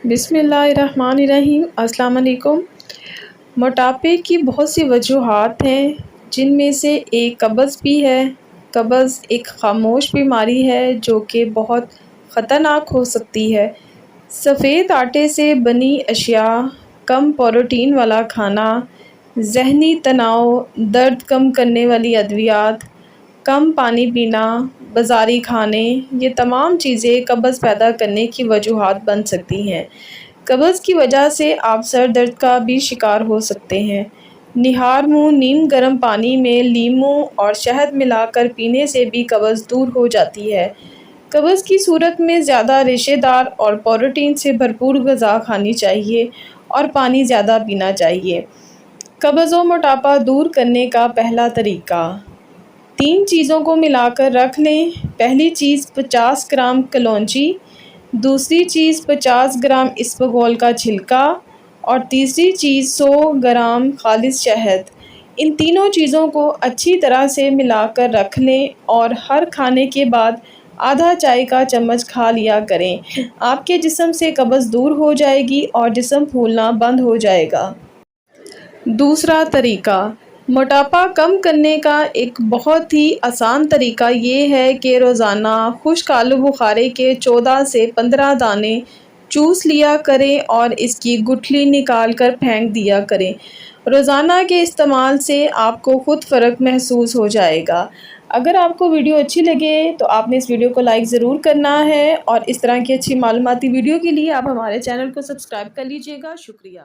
بسم اللہ الرحمن الرحیم۔ السلام علیکم۔ موٹاپے کی بہت سی وجوہات ہیں، جن میں سے ایک قبض بھی ہے۔ قبض ایک خاموش بیماری ہے جو کہ بہت خطرناک ہو سکتی ہے۔ سفید آٹے سے بنی اشیاء، کم پروٹین والا کھانا، ذہنی تناؤ، درد کم کرنے والی ادویات، کم پانی پینا، بازاری کھانے، یہ تمام چیزیں قبض پیدا کرنے کی وجوہات بن سکتی ہیں۔ قبض کی وجہ سے آپ سر درد کا بھی شکار ہو سکتے ہیں۔ نہار منہ نیم گرم پانی میں لیموں اور شہد ملا کر پینے سے بھی قبض دور ہو جاتی ہے۔ قبض کی صورت میں زیادہ ریشے دار اور پروٹین سے بھرپور غذا کھانی چاہیے اور پانی زیادہ پینا چاہیے۔ قبض و موٹاپا دور کرنے کا پہلا طریقہ: 3 چیزوں کو ملا کر رکھ لیں۔ پہلی چیز 50 گرام کلونجی، دوسری چیز 50 گرام اسبگول کا چھلکا اور تیسری چیز 100 گرام خالص شہد۔ ان تینوں چیزوں کو اچھی طرح سے ملا کر رکھ لیں اور ہر کھانے کے بعد آدھا چائے کا چمچ کھا لیا کریں۔ آپ کے جسم سے قبض دور ہو جائے گی اور جسم پھولنا بند ہو جائے گا۔ دوسرا طریقہ: موٹاپا کم کرنے کا ایک بہت ہی آسان طریقہ یہ ہے کہ روزانہ خشک آلو بخارے کے 14 سے 15 دانے چوس لیا کریں اور اس کی گٹھلی نکال کر پھینک دیا کریں۔ روزانہ کے استعمال سے آپ کو خود فرق محسوس ہو جائے گا۔ اگر آپ کو ویڈیو اچھی لگے تو آپ نے اس ویڈیو کو لائک ضرور کرنا ہے، اور اس طرح کی اچھی معلوماتی ویڈیو کے لیے آپ ہمارے چینل کو سبسکرائب کر لیجیے گا۔ شکریہ۔